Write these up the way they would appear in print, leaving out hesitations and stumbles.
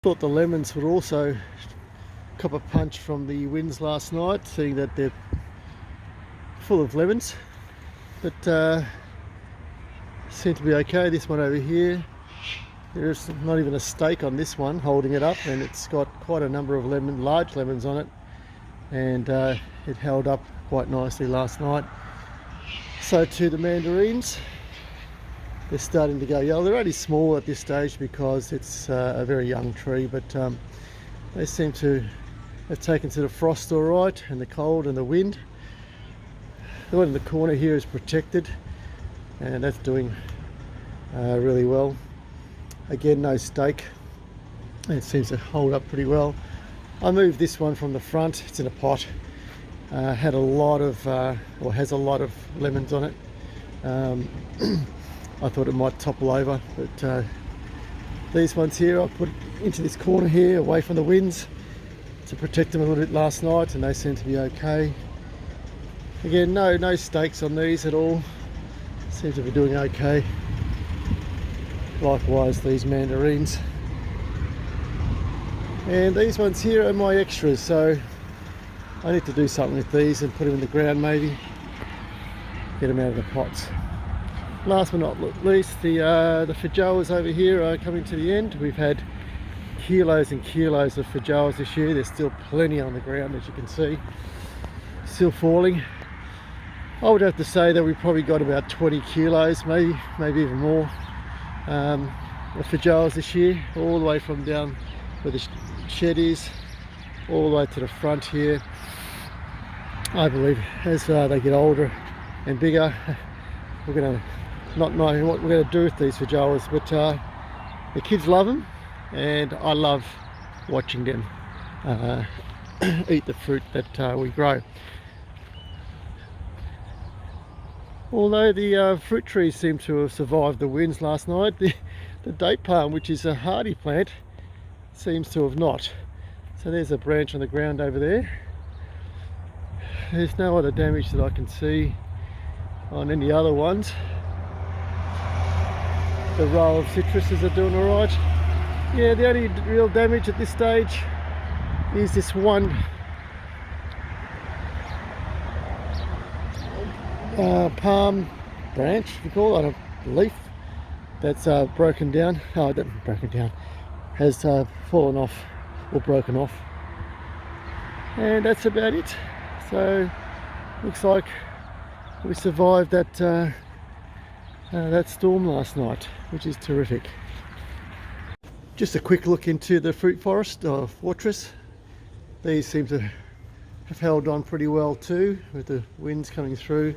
Thought the lemons would also cop a punch from the winds last night, seeing that they're full of lemons, but seem to be okay. This one over here, there's not even a stake on this one holding it up, and it's got quite a number of large lemons on it, and it held up quite nicely last night. So too the mandarins. They're starting to go yellow. They're only small at this stage because it's a very young tree, but they seem to have taken to the frost all right, and the cold and the wind. The one in the corner here is protected, and that's doing really well. Again, no stake. It seems to hold up pretty well. I moved this one from the front. It's in a pot. Had a lot of, or has a lot of lemons on it. I thought it might topple over, but these ones here I put into this corner here away from the winds to protect them a little bit last night, and they seem to be okay. Again, no stakes on these at all. Seem to be doing okay. Likewise these mandarins. And these ones here are my extras, so I need to do something with these and put them in the ground maybe. Get them out of the pots. Last but not least, the feijoas over here are coming to the end. We've had kilos and kilos of feijoas this year. There's still plenty on the ground, as you can see, still falling. I would have to say that we've probably got about 20 kilos, maybe even more, of feijoas this year, all the way from down where the shed is, all the way to the front here. I believe as they get older and bigger, we're going to not know what we're going to do with these feijoas, but the kids love them, and I love watching them eat the fruit that we grow. Although the fruit trees seem to have survived the winds last night, the date palm, which is a hardy plant, seems to have not. So there's a branch on the ground over there. There's no other damage that I can see on any other ones. The row of citruses are doing all right. Yeah, the only real damage at this stage is this one palm branch, if you call it, a leaf that's broken down. Oh, broken down, has fallen off or broken off, and that's about it. So looks like we survived that that storm last night, which is terrific. Just a quick look into the fruit forest or fortress. These seem to have held on pretty well too, with the winds coming through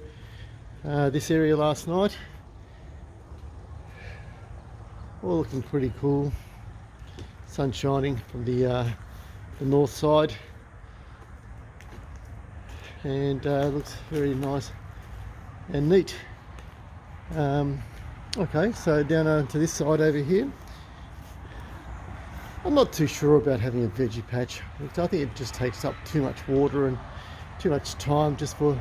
this area last night. All looking pretty cool. Sun shining from the north side, and looks very nice and neat. Okay, so down onto this side over here. I'm not too sure about having a veggie patch. I think it just takes up too much water and too much time just for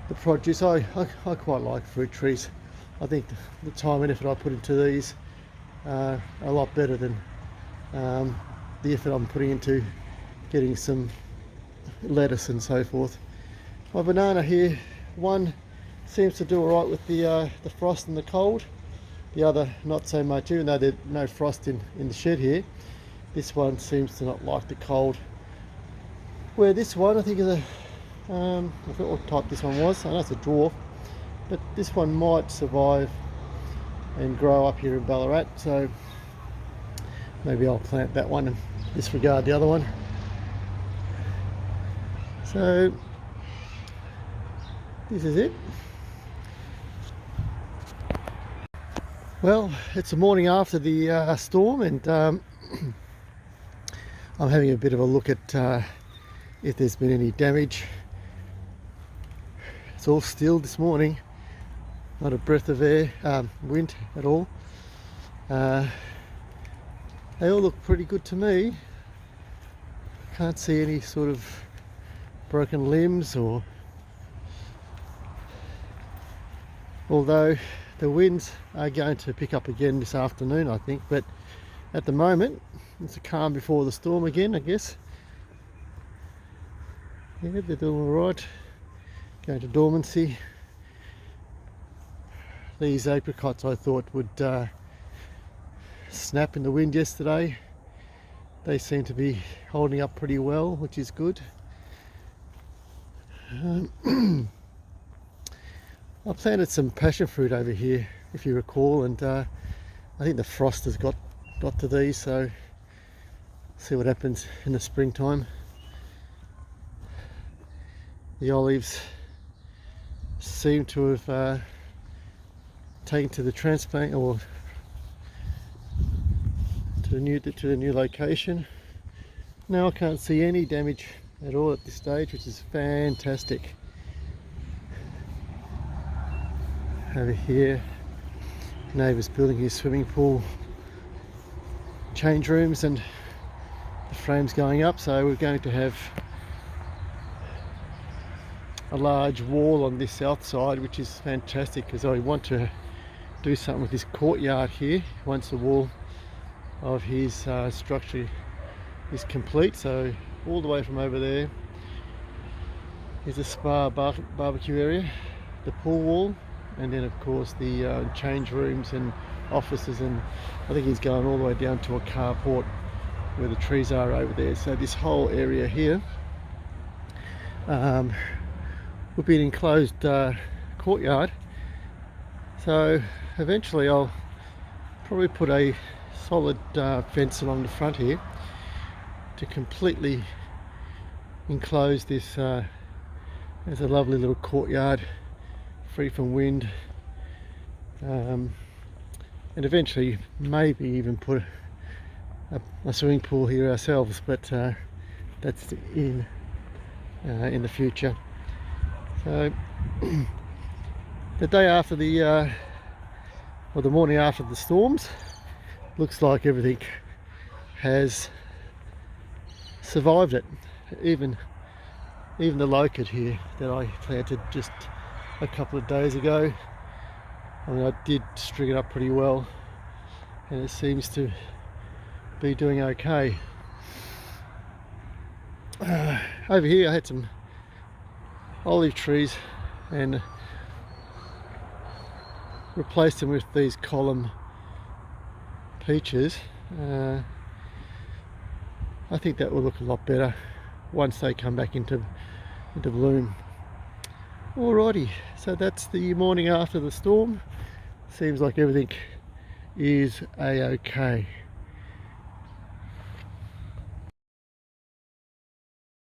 the produce. I quite like fruit trees. I think the time and effort I put into these are a lot better than the effort I'm putting into getting some lettuce and so forth. My banana here, one seems to do all right with the frost and the cold. The other not so much, even though there's no frost in the shed here. This one seems to not like the cold. Where this one, I think is a, I forgot what type this one was. I know it's a dwarf, but this one might survive and grow up here in Ballarat. So maybe I'll plant that one and disregard the other one. So this is it. Well, it's the morning after the storm, and I'm having a bit of a look at if there's been any damage. It's all still this morning, not a breath of air, wind at all. They all look pretty good to me. Can't see any sort of broken limbs, or although the winds are going to pick up again this afternoon, I think, but at the moment It's a calm before the storm again, I guess. Yeah, they're doing all right. Going to dormancy. These apricots I thought would snap in the wind yesterday. They seem to be holding up pretty well, which is good. I planted some passion fruit over here, if you recall, and I think the frost has got to these, so see what happens in the springtime. The olives seem to have taken to the transplant or to the new location. Now I can't see any damage at all at this stage, which is fantastic. Over here, neighbour's building his swimming pool change rooms and the frame's going up, so we're going to have a large wall on this south side, which is fantastic because I want to do something with this courtyard here once the wall of his structure is complete. So all the way from over there is a spa barbecue area, the pool wall, and then of course the change rooms and offices, and I think he's going all the way down to a carport where the trees are over there. So this whole area here will be an enclosed courtyard. So eventually I'll probably put a solid fence along the front here to completely enclose this as a lovely little courtyard, free from wind, and eventually maybe even put a swimming pool here ourselves, but that's in the future. So the day after or the morning after the storms, looks like everything has survived it. Even the locust here that I planted just a couple of days ago, I mean, I did string it up pretty well, and it seems to be doing okay. Over here I had some olive trees and replaced them with these column peaches. I think that will look a lot better once they come back into bloom. Alrighty, so that's the morning after the storm. Seems like everything is a-okay.